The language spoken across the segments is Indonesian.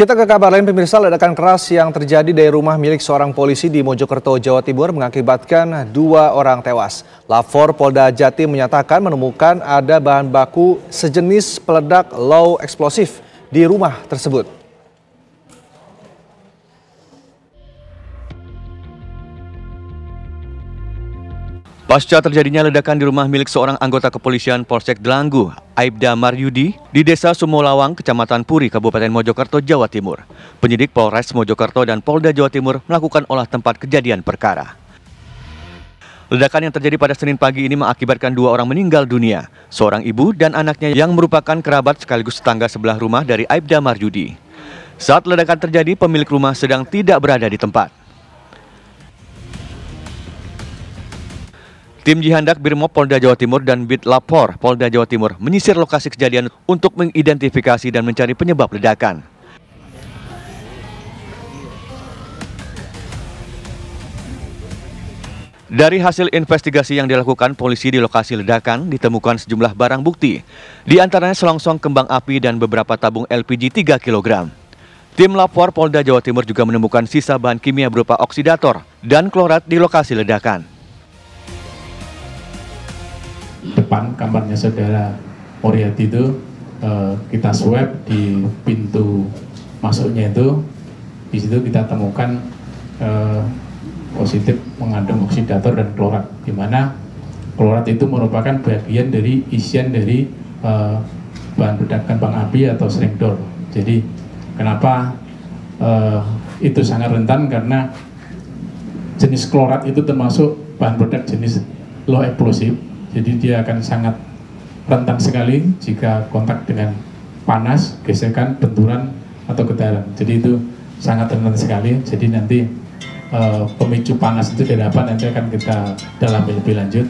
Kita ke kabar lain pemirsa, ledakan keras yang terjadi dari rumah milik seorang polisi di Mojokerto, Jawa Timur mengakibatkan 2 orang tewas. Lapor Polda Jatim menyatakan menemukan ada bahan baku sejenis peledak low eksplosif di rumah tersebut. Pasca terjadinya ledakan di rumah milik seorang anggota kepolisian Polsek Delanggu, Aibda Maryudi, di Desa Sumolawang, Kecamatan Puri, Kabupaten Mojokerto, Jawa Timur. Penyidik Polres Mojokerto dan Polda Jawa Timur melakukan olah tempat kejadian perkara. Ledakan yang terjadi pada Senin pagi ini mengakibatkan 2 orang meninggal dunia, seorang ibu dan anaknya yang merupakan kerabat sekaligus tetangga sebelah rumah dari Aibda Maryudi. Saat ledakan terjadi, pemilik rumah sedang tidak berada di tempat. Tim Jihandak Brimob Polda Jawa Timur dan Bit Lapor Polda Jawa Timur menyisir lokasi kejadian untuk mengidentifikasi dan mencari penyebab ledakan. Dari hasil investigasi yang dilakukan polisi di lokasi ledakan ditemukan sejumlah barang bukti, di antaranya selongsong kembang api dan beberapa tabung LPG 3 kg. Tim Lapor Polda Jawa Timur juga menemukan sisa bahan kimia berupa oksidator dan klorat di lokasi ledakan. Depan kamarnya saudara Moriati itu kita swab di pintu masuknya itu, di situ kita temukan positif mengandung oksidator dan klorat, di mana klorat itu merupakan bagian dari isian dari bahan peledak kembang api atau slingdor. Jadi kenapa itu sangat rentan, karena jenis klorat itu termasuk bahan peledak jenis low explosive. Jadi dia akan sangat rentan sekali jika kontak dengan panas, gesekan, benturan, atau getaran. Jadi itu sangat rentan sekali. Jadi nanti pemicu panas itu didapat, nanti akan kita dalami lebih lanjut.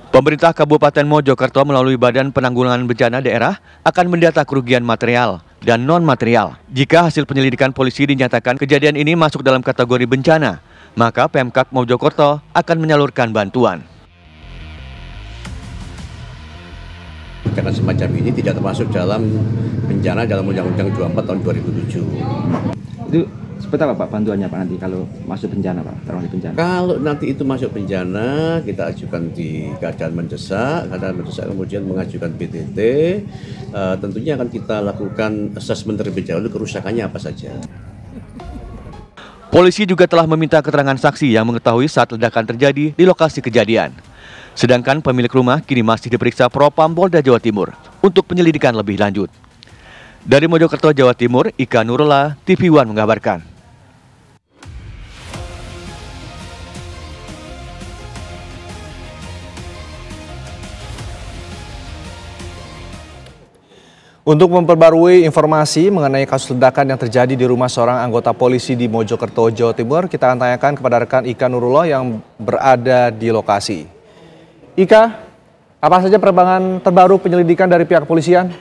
Pemerintah Kabupaten Mojokerto melalui Badan Penanggulangan Bencana Daerah akan mendata kerugian material dan non-material. Jika hasil penyelidikan polisi dinyatakan kejadian ini masuk dalam kategori bencana, maka Pemkab Mojokerto akan menyalurkan bantuan. Karena semacam ini tidak termasuk dalam bencana dalam Undang-Undang 24 tahun 2007. Itu seperti apa Pak bantuannya Pak nanti kalau masuk bencana Pak, termasuk bencana? Kalau nanti itu masuk bencana, kita ajukan di keadaan mendesak kemudian mengajukan PTT, tentunya akan kita lakukan asesmen terlebih dahulu kerusakannya apa saja. Polisi juga telah meminta keterangan saksi yang mengetahui saat ledakan terjadi di lokasi kejadian. Sedangkan pemilik rumah kini masih diperiksa Propam Polda Jawa Timur untuk penyelidikan lebih lanjut. Dari Mojokerto, Jawa Timur, Ika Nurullah, TV One mengabarkan. Untuk memperbarui informasi mengenai kasus ledakan yang terjadi di rumah seorang anggota polisi di Mojokerto, Jawa Timur, kita akan tanyakan kepada rekan Ika Nurullah yang berada di lokasi. Ika, apa saja perkembangan terbaru penyelidikan dari pihak kepolisian?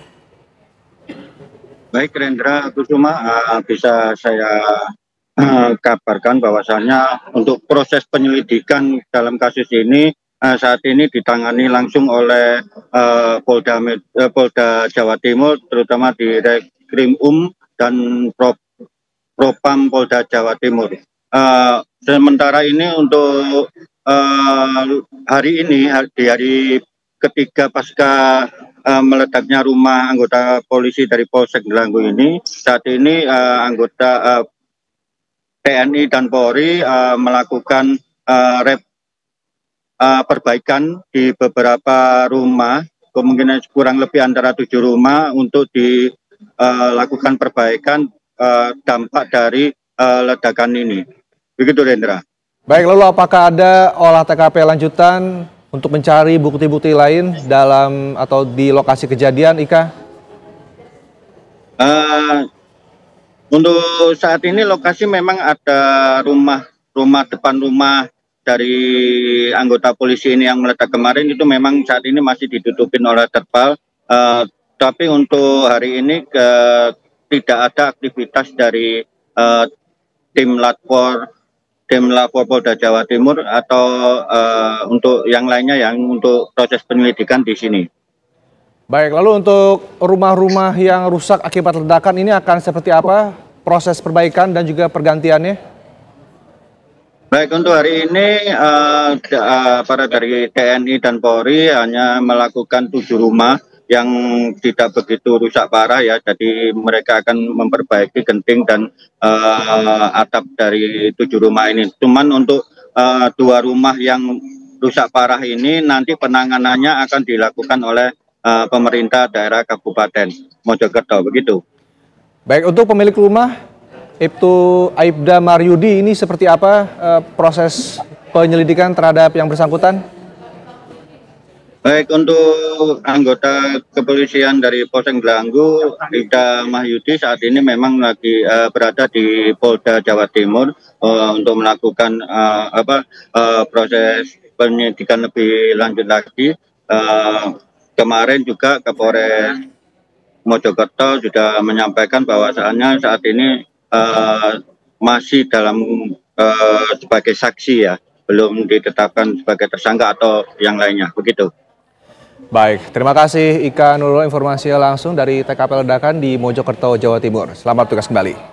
Baik, Rendra Kusuma, bisa saya kabarkan bahwasannya untuk proses penyelidikan dalam kasus ini saat ini ditangani langsung oleh Polda Jawa Timur, terutama di Reskrim dan Propam Polda Jawa Timur. Sementara ini untuk hari ini, di hari ketiga pasca meledaknya rumah anggota polisi dari Polsek Delanggu ini, saat ini anggota TNI dan Polri melakukan perbaikan di beberapa rumah, kemungkinan kurang lebih antara 7 rumah untuk dilakukan perbaikan dampak dari ledakan ini. Begitu, Rendra. Baik, lalu apakah ada olah TKP lanjutan untuk mencari bukti-bukti lain dalam atau di lokasi kejadian, Ika? Untuk saat ini lokasi memang ada depan rumah dari anggota polisi ini yang meledak kemarin itu memang saat ini masih ditutupin oleh terpal. Tapi untuk hari ini tidak ada aktivitas dari tim Lapor Polda Jawa Timur atau untuk yang lainnya yang untuk proses penyelidikan di sini. Baik, lalu untuk rumah-rumah yang rusak akibat ledakan ini akan seperti apa proses perbaikan dan juga pergantiannya? Baik, untuk hari ini para dari TNI dan Polri hanya melakukan 7 rumah yang tidak begitu rusak parah ya. Jadi mereka akan memperbaiki genting dan atap dari 7 rumah ini. Cuman untuk 2 rumah yang rusak parah ini nanti penanganannya akan dilakukan oleh pemerintah daerah Kabupaten Mojokerto, begitu. Baik, untuk pemilik rumah, Ibtu Aibda Maryudi, ini seperti apa proses penyelidikan terhadap yang bersangkutan? Baik, untuk anggota kepolisian dari Polsek Delanggu, Aibda Maryudi saat ini memang lagi berada di Polda Jawa Timur untuk melakukan proses penyidikan lebih lanjut lagi. Kemarin juga Kapolres Mojokerto sudah menyampaikan bahwasannya saat ini masih dalam sebagai saksi ya, belum ditetapkan sebagai tersangka atau yang lainnya, begitu. Baik, terima kasih Ika Nurul informasinya langsung dari TKP ledakan di Mojokerto, Jawa Timur. Selamat tugas kembali.